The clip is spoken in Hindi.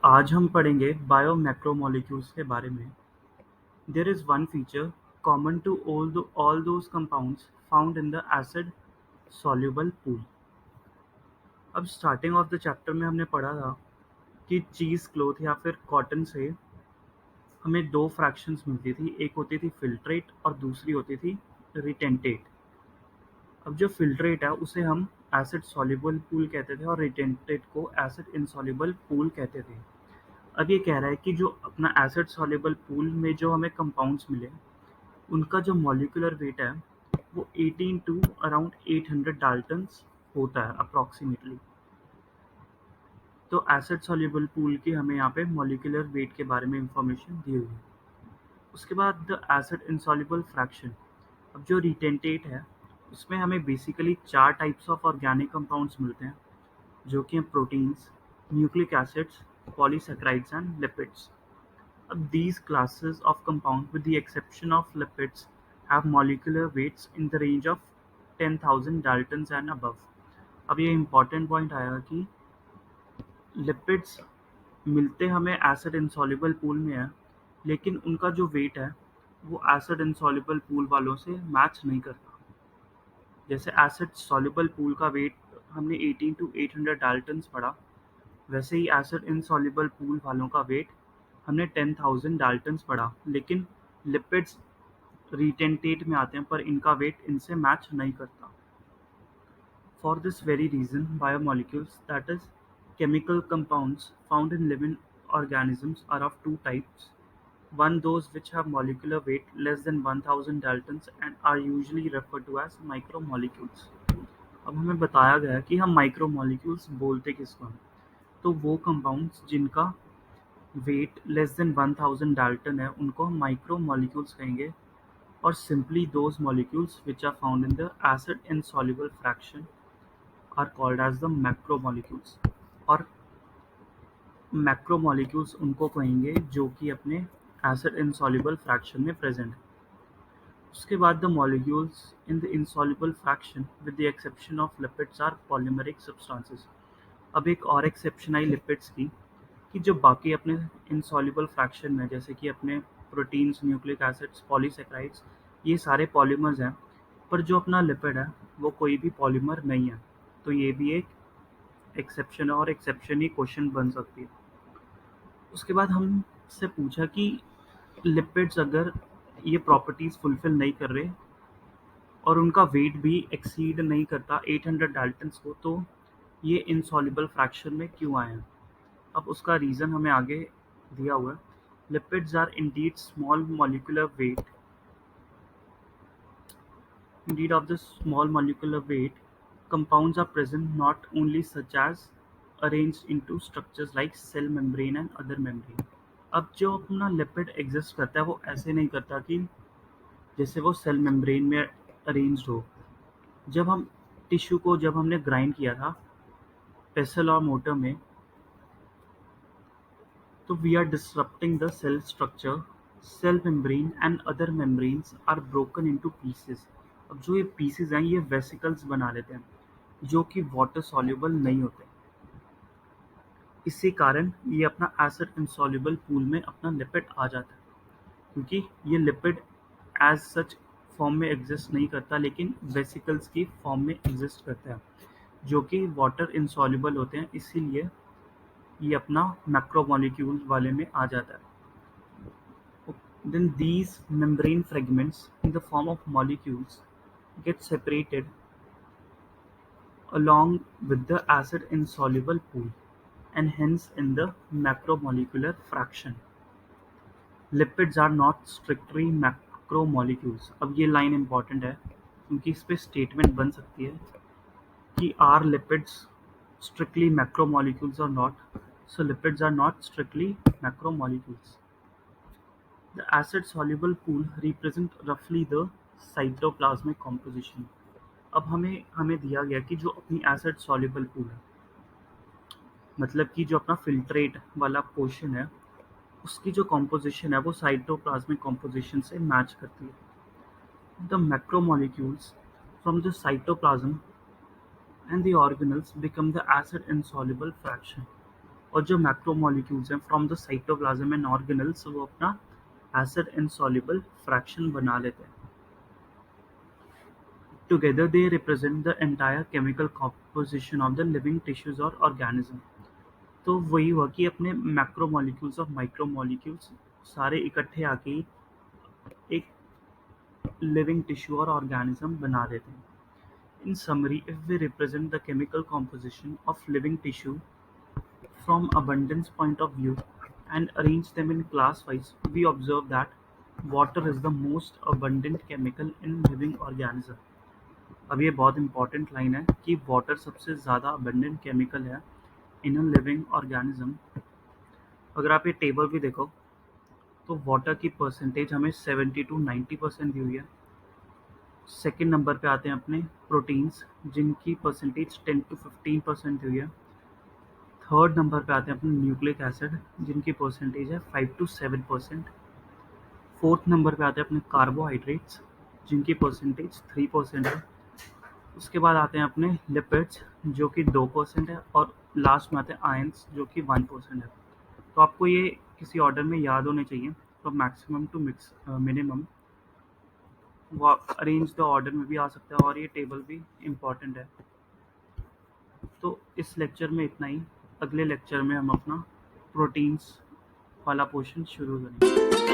आज हम पढ़ेंगे बायोमैक्रोमोलेक्यूल्स के बारे में। There is one feature common to all those compounds found in the acid soluble pool. अब स्टार्टिंग ऑफ द चैप्टर में हमने पढ़ा था कि चीज़ क्लॉथ या फिर कॉटन से हमें दो फ्रैक्शंस मिलती थी, एक होती थी फिल्ट्रेट और दूसरी होती थी रिटेंटेट। अब जो फिल्ट्रेट है उसे हम एसिड सॉल्युबल पूल कहते थे और रिटेंटेट को एसिड इनसॉल्युबल पूल कहते थे। अब ये कह रहा है कि जो अपना एसिड सॉल्युबल पूल में जो हमें कंपाउंड्स मिले, उनका जो मॉलिक्यूलर वेट है वो 18 टू अराउंड 800 डाल्टन्स होता है अप्रॉक्सीमेटली। तो एसिड सॉल्युबल पूल की हमें यहाँ पे मॉलिक्यूलर वेट के बारे में इंफॉर्मेशन दी हुई है। उसके बाद द एसिड इनसॉल्युबल फ्रैक्शन। अब जो रिटेंटेट है उसमें हमें बेसिकली चार टाइप्स ऑफ ऑर्गेनिक कंपाउंड्स मिलते हैं, जो कि हैं proteins, nucleic acids, polysaccharides and lipids. These classes of compound, with the exception of lipids, have molecular weights in the range of 10,000 Daltons and above. अब ये इम्पॉर्टेंट पॉइंट आया कि लिपिड्स मिलते हमें एसिड इनसॉल्युबल पूल में है, लेकिन उनका जो वेट है वो एसिड इनसॉल्युबल पूल वालों से मैच नहीं करता। जैसे एसिड सॉल्युबल पूल का वेट हमने 18 टू 800 डाल्टन्स पढ़ा, वैसे ही एसिड इनसॉल्युबल पूल वालों का वेट हमने 10,000 डाल्टन्स पढ़ा, लेकिन लिपिड्स रिटेंटेट में आते हैं पर इनका वेट इनसे मैच नहीं करता। For this very reason biomolecules, that is chemical compounds found in living organisms, are of two types. One, those which have molecular weight less than 1000 daltons and are usually referred to as micromolecules. अब हमें बताया गया है कि हम माइक्रोमोलिक्यूल्स बोलते किसको हैं। तो वो कंपाउंड्स जिनका वेट लेस देन 1000 डाल्टन है उनको हम माइक्रोमोलिक्यूल्स कहेंगे, और simply those molecules which are found in the acid insoluble fraction are called as the macromolecules. और मैक्रोमोलिक्यूल्स उनको कहेंगे जो कि अपने एसिड इनसॉल्युबल फ्रैक्शन में प्रेजेंट है। उसके बाद the molecules in the insoluble fraction with the exception of lipids are polymeric substances. अब एक और एक्सेप्शन आई लिपिड्स की, कि जो बाकी अपने इनसॉल्युबल फ्रैक्शन में, जैसे कि अपने प्रोटीन्स, न्यूक्लिक एसिड्स, पॉलीसैकेराइड्स, ये सारे पॉलीमर्स हैं, पर जो अपना लिपिड है वो कोई भी पॉलीमर नहीं है। तो ये भी एक एक्सेप्शन है और एक्सेप्शन ही क्वेश्चन बन सकती है। उसके बाद हमसे पूछा कि लिपिड्स अगर ये प्रॉपर्टीज फुलफिल नहीं कर रहे और उनका वेट भी एक्सीड नहीं करता 800 डाल्टन्स को, तो ये इनसॉल्युबल फ्रैक्शन में क्यों आए हैं। अब उसका रीज़न हमें आगे दिया हुआ है। Lipids are indeed small molecular weight, indeed of the small molecular weight, compounds are present not only such as arranged into structures like cell membrane and other membrane. अब जो अपना लिपिड एग्जिस्ट करता है वो ऐसे नहीं करता कि जैसे वो सेल मेम्ब्रेन में अरेंज्ड हो। जब हम टिश्यू को जब हमने ग्राइंड किया था पेसल और मोटर में, तो we are disrupting the cell structure, cell membrane and other membranes are broken into pieces. अब जो ये पीसेस हैं ये वेसिकल्स बना लेते हैं जो कि वाटर सॉल्युबल नहीं होते। इसी कारण ये अपना एसिड इनसॉल्युबल पूल में अपना लिपिड आ जाता है, क्योंकि ये लिपिड एज सच फॉर्म में एग्जिस्ट नहीं करता, लेकिन वेसिकल्स की फॉर्म में एग्जिस्ट करता है जो कि वाटर इनसॉल्युबल होते हैं, इसीलिए ये अपना मैक्रोमोलिक्यूल वाले में आ जाता है। Then these membrane fragments in the form of molecules get separated along with the acid insoluble pool and hence in the macromolecular fraction. Lipids are not strictly macromolecules. अब ये लाइन इंपॉर्टेंट है क्योंकि इस पे स्टेटमेंट बन सकती है कि are lipids strictly macromolecules or not. So lipids are not strictly macromolecules. The acid-soluble pool represent roughly the cytoplasmic composition. अब हमें दिया गया कि जो अपनी एसिड सॉल्युबल पूल है, मतलब कि जो अपना फिल्ट्रेट वाला पोर्शन है, उसकी जो कॉम्पोजिशन है वो साइटोप्लाज्मिक कॉम्पोजिशन से मैच करती है। The macromolecules from the cytoplasm and the organelles become the acid insoluble fraction. और जो मैक्रोमोलिक्यूल्स हैं from the cytoplasm and organelles वो अपना एसिड इनसॉल्युबल फ्रैक्शन बना लेते हैं. Together they represent the entire chemical composition of the living tissues or organism. तो वही हुआ कि अपने मैक्रोमोलिक्यूल्स और माइक्रोमोलिक्यूल्स सारे इकट्ठे आके एक लिविंग टिश्यू और ऑर्गेनिज्म बना देते हैं. In summary, if we represent the chemical composition of living tissue from abundance point of view and arrange them in class wise, we observe that water is the most abundant chemical in living organism. अब ये बहुत इंपॉर्टेंट लाइन है कि वाटर सबसे ज़्यादा अबंडेंट केमिकल है इन अ लिविंग ऑर्गेनिज्म. अगर आप ये टेबल भी देखो तो वाटर की परसेंटेज हमें 70 to 90% दी हुई है. सेकेंड नंबर पे आते हैं अपने प्रोटीन्स जिनकी परसेंटेज 10 to 15% दी हुई है. थर्ड नंबर पे आते हैं अपने न्यूक्लिक एसिड जिनकी परसेंटेज है 5 to 7%. फोर्थ नंबर पे आते हैं अपने कार्बोहाइड्रेट्स जिनकी परसेंटेज 3% है. उसके बाद आते हैं अपने लिपिड्स जो कि 2% है और लास्ट में आते हैं आयंस जो कि 1% है. तो आपको ये किसी ऑर्डर में याद होने चाहिए तो मैक्सिमम टू मिनिमम वो अरेंज द ऑर्डर में भी आ सकता है और ये टेबल भी इम्पॉर्टेंट है. तो इस लेक्चर में इतना ही. अगले लेक्चर में हम अपना प्रोटीन्स वाला पोर्शन शुरू करेंगे.